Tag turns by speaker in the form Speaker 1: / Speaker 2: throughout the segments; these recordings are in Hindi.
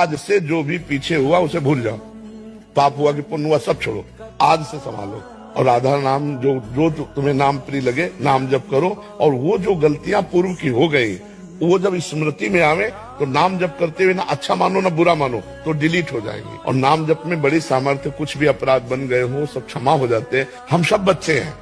Speaker 1: आज से जो भी पीछे हुआ उसे भूल जाओ, पाप हुआ कि पुण्य हुआ सब छोड़ो, आज से संभालो और राधा नाम जो जो तुम्हें नाम प्रिय लगे नाम जप करो। और वो जो गलतियां पूर्व की हो गई वो जब स्मृति में आवे तो नाम जप करते हुए ना अच्छा मानो ना बुरा मानो तो डिलीट हो जाएंगे। और नाम जप में बड़ी सामर्थ्य, कुछ भी अपराध बन गए हो सब क्षमा हो जाते हैं। हम सब बच्चे हैं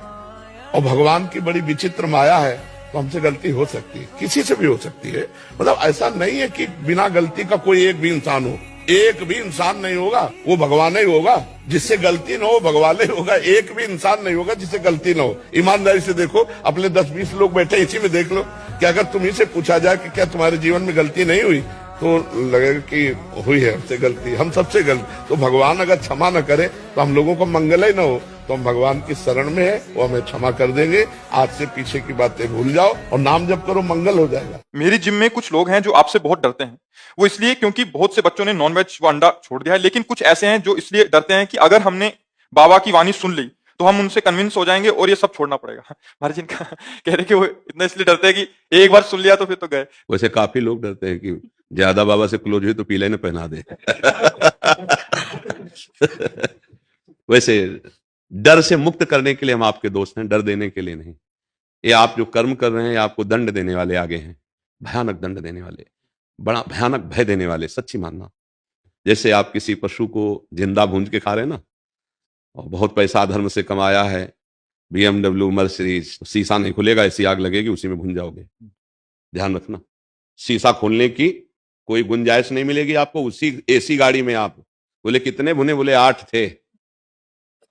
Speaker 1: और भगवान की बड़ी विचित्र माया है, तो हमसे गलती हो सकती है, किसी से भी हो सकती है। मतलब ऐसा नहीं है कि बिना गलती का कोई एक भी इंसान हो, एक भी इंसान नहीं होगा, वो भगवान ही होगा। जिससे गलती न हो भगवान ही होगा, एक भी इंसान नहीं होगा जिससे गलती न हो। ईमानदारी से देखो, अपने 10-20 लोग बैठे इसी में देख लो कि अगर तुम्ही से पूछा जाए कि क्या तुम्हारे जीवन में गलती नहीं हुई तो लगेगा कि हुई है हमसे गलती, हम सबसे गलती। तो भगवान अगर क्षमा न करे तो हम लोगों को मंगल ही न हो, तो हम भगवान की शरण में है, वो हमें क्षमा कर देंगे। आज से पीछे की बातें भूल जाओ और नाम जप करो, मंगल हो जाएगा।
Speaker 2: मेरी जिम में कुछ लोग हैं जो आपसे बहुत डरते हैं। वो इसलिए क्योंकि बहुत से बच्चों ने नॉनवेज व अंडा छोड़ दिया है, लेकिन कुछ ऐसे हैं जो इसलिए डरते हैं कि अगर हमने बाबा की वाणी सुन ली तो हम उनसे कन्विंस हो जाएंगे और ये सब छोड़ना पड़ेगा। महाराज जी कह रहे कि वो इतना इसलिए डरते हैं कि एक बार सुन लिया तो फिर तो गए।
Speaker 3: वैसे काफी लोग डरते हैं कि ज्यादा बाबा से क्लोज हुई तो पीले ने पहना दे। वैसे डर से मुक्त करने के लिए हम आपके दोस्त हैं, डर देने के लिए नहीं। ये आप जो कर्म कर रहे हैं आपको दंड देने वाले आगे हैं, भयानक दंड देने वाले, बड़ा भयानक भय देने वाले। सच्ची मानना, जैसे आप किसी पशु को जिंदा भूंज के खा रहे हैं ना, और बहुत पैसा धर्म से कमाया है, BMW मर्सिडीज, शीशा नहीं खुलेगा, ऐसी आग लगेगी उसी में भून जाओगे। ध्यान रखना, शीशा खोलने की कोई गुंजाइश नहीं मिलेगी आपको। उसी AC गाड़ी में आप बोले कितने भुने, बोले 8 थे।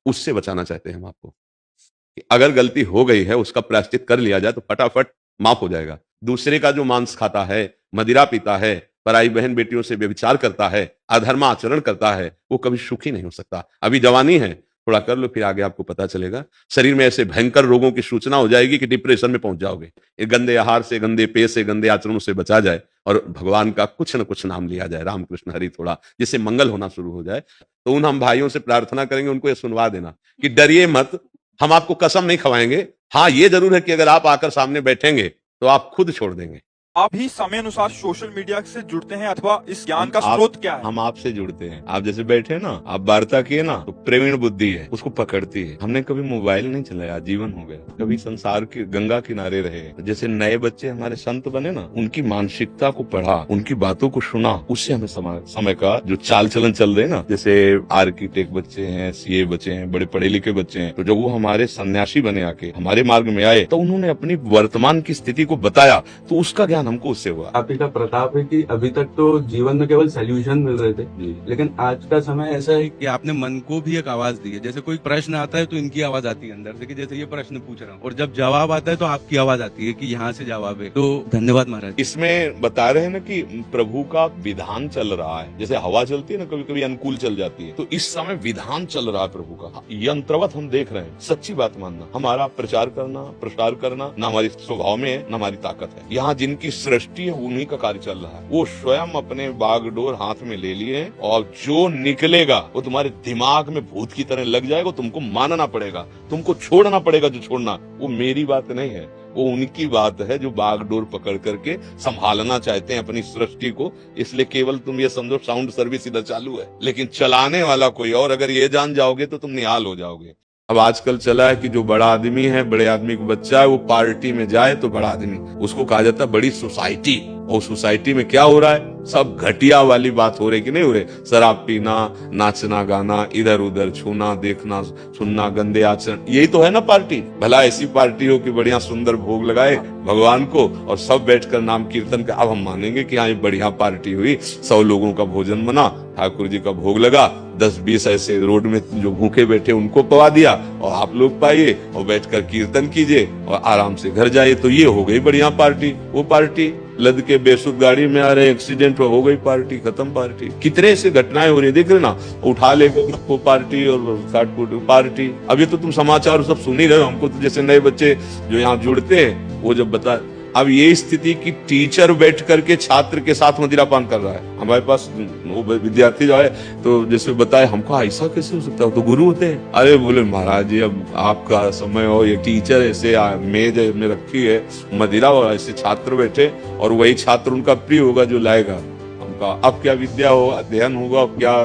Speaker 3: उससे बचाना चाहते हैं हम आपको कि अगर गलती हो गई है उसका प्रायश्चित कर लिया जाए तो फटाफट माफ हो जाएगा। दूसरे का जो मांस खाता है, मदिरा पीता है, पराई बहन बेटियों से व्यभिचार करता है, अधर्म आचरण करता है, वो कभी सुखी नहीं हो सकता। अभी जवानी है, थोड़ा कर लो, फिर आगे आपको पता चलेगा। शरीर में ऐसे भयंकर रोगों की सूचना हो जाएगी कि डिप्रेशन में पहुंच जाओगे। ये गंदे आहार से, गंदे पेय से, गंदे आचरणों से बचा जाए और भगवान का कुछ न कुछ नाम लिया जाए, राम कृष्ण हरि थोड़ा, जिससे मंगल होना शुरू हो जाए। तो उन हम भाइयों से प्रार्थना करेंगे, उनको ये सुनवा देना कि डरिए मत, हम आपको कसम नहीं खवाएंगे। हाँ, ये जरूर है कि अगर आप आकर सामने बैठेंगे तो आप खुद छोड़ देंगे।
Speaker 2: आप भी समय अनुसार सोशल मीडिया से जुड़ते हैं अथवा इस ज्ञान का स्रोत क्या है?
Speaker 3: हम आपसे जुड़ते हैं। आप जैसे बैठे हैं ना, आप वार्ता किए ना, तो प्रवीण बुद्धि है उसको पकड़ती है। हमने कभी मोबाइल नहीं चलाया, जीवन हो गया, कभी संसार के गंगा किनारे रहे। जैसे नए बच्चे हमारे संत बने ना, उनकी मानसिकता को पढ़ा, उनकी बातों को सुना, उससे हमें समय का जो चाल चलन चल रहे ना, जैसे आर्किटेक्ट बच्चे हैं, CA बच्चे हैं, बड़े पढ़े लिखे बच्चे हैं, तो जब वो हमारे सन्यासी बने आके हमारे मार्ग में आए तो उन्होंने अपनी वर्तमान की स्थिति को बताया, तो उसका ज्ञान हमको उससे हुआ।
Speaker 4: आप ही का प्रताप है कि अभी तक तो जीवन में केवल सॉल्यूशन मिल रहे थे, लेकिन आज का समय ऐसा है कि आपने मन को भी एक आवाज दी है। जैसे कोई प्रश्न आता है तो इनकी आवाज आती है अंदर से कि जैसे ये प्रश्न पूछ रहा हूँ, और जब जवाब आता है तो आपकी आवाज आती है कि यहाँ से जवाब है। तो धन्यवाद महाराज।
Speaker 3: इसमें बता रहे हैं ना कि प्रभु का विधान चल रहा है। जैसे हवा चलती है ना, कभी कभी अनुकूल चल जाती है, तो इस समय विधान चल रहा है प्रभु का, यंत्रवत हम देख रहे हैं। सच्ची बात मानना, हमारा प्रचार करना, प्रसार करना ना हमारी स्वभाव में है, ना हमारी ताकत है। यहाँ जिनकी सृष्टि है उन्हीं का कार्य चल रहा है। वो स्वयं अपने बागडोर हाथ में ले लिए हैं, और जो निकलेगा वो तुम्हारे दिमाग में भूत की तरह लग जाएगा। तुमको मानना पड़ेगा, तुमको छोड़ना पड़ेगा। जो छोड़ना वो मेरी बात नहीं है, वो उनकी बात है जो बागडोर पकड़ करके संभालना चाहते हैं अपनी सृष्टि को। इसलिए केवल तुम ये समझो साउंड सर्विस इधर चालू है, लेकिन चलाने वाला कोई और। अगर ये जान जाओगे तो तुम निहाल हो जाओगे। अब आजकल चला है कि जो बड़ा आदमी है, बड़े आदमी का बच्चा है, वो पार्टी में जाए तो बड़ा आदमी, उसको कहा जाता है बड़ी सोसाइटी। और सोसाइटी में क्या हो रहा है? सब घटिया वाली बात हो रही कि नहीं हो रही? शराब पीना, नाचना गाना, इधर उधर छूना, देखना सुनना, गंदे आचरण, यही तो है ना पार्टी। भला ऐसी पार्टी हो कि बढ़िया सुंदर भोग लगाए भगवान को और सब बैठकर नाम कीर्तन कर। अब हम मानेंगे कि हाँ ये बढ़िया पार्टी हुई, 100 लोगों का भोजन बना, ठाकुर जी का भोग लगा, 10-20 ऐसे रोड में जो भूखे बैठे उनको पवा दिया, और आप लोग पाइए और बैठकर कीर्तन कीजिए और आराम से घर जाइए, तो ये हो गई बढ़िया पार्टी। वो पार्टी लद के बेसुध गाड़ी में आ रहे, एक्सीडेंट हो गई, पार्टी खत्म। पार्टी कितने से घटनाएं हो रही, देख रहे ना, उठा लेके वो पार्टी और काटकूट पार्टी। अभी तो तुम समाचार सब सुन ही रहे हो। हमको तो जैसे नए बच्चे जो यहाँ जुड़ते हैं वो जब बता, अब ये स्थिति की टीचर बैठ करके छात्र के साथ मदिरापान कर रहा है। हमारे पास वो विद्यार्थी जो है तो जैसे बताए, हमको ऐसा कैसे हो सकता है, तो गुरु होते हैं। अरे बोले महाराज जी अब आपका समय हो, ये टीचर ऐसे मेज में रखी है मदिरा और ऐसे छात्र बैठे, और वही छात्र उनका प्रिय होगा जो लाएगा। हम का। अब क्या विद्या हो, अध्ययन होगा, क्या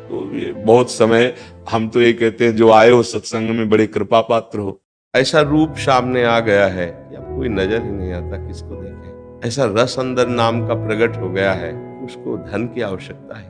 Speaker 3: तो ये बहुत समय हम तो ये कहते हैं जो आए हो सत्संग में बड़े कृपा पात्र हो। ऐसा रूप सामने आ गया है कि अब कोई नजर ही नहीं आता किसको देखे। ऐसा रस अंदर नाम का प्रकट हो गया है, उसको धन की आवश्यकता है,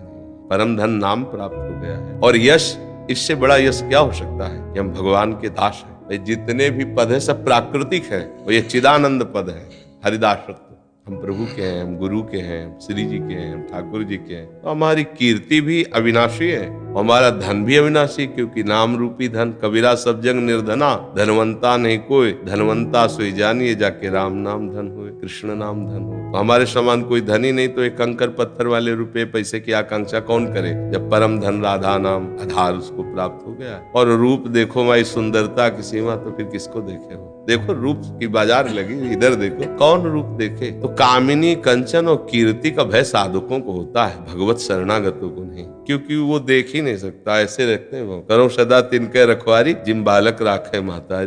Speaker 3: परम धन नाम प्राप्त हो गया है। और यश, इससे बड़ा यश क्या हो सकता है कि हम भगवान के दास हैं। भाई जितने भी पद है सब प्राकृतिक है, और ये चिदानंद पद है, हरिदासत्व। हम प्रभु के हैं, हम गुरु के हैं, हम श्री जी के हैं, हम ठाकुर जी के हैं। तो हमारी कीर्ति भी अविनाशी है, हमारा धन भी अविनाशी, क्योंकि नाम रूपी धन। कबीरा सब जंग निर्धना, धनवंता नहीं कोई, धनवंता सोई जानिए जाके राम नाम धन हुए, कृष्ण नाम धन हो। तो हमारे समान कोई धनी नहीं, तो एक कंकर पत्थर वाले रुपए पैसे की आकांक्षा कौन करे, जब परम धन राधा नाम आधार उसको प्राप्त हो गया। और रूप देखो माई सुंदरता की सीमा, तो फिर किसको देखे हो। देखो रूप की बाजार लगी, इधर देखो कौन रूप देखे। तो कामिनी कंचन और कीर्ति का भय साधकों को होता है, भगवत शरणागतों को नहीं, क्योंकि वो देख ही नहीं सकता। ऐसे रखते हैं वो, करो सदा तिनके रखवारी, जिम बालक राखे माता।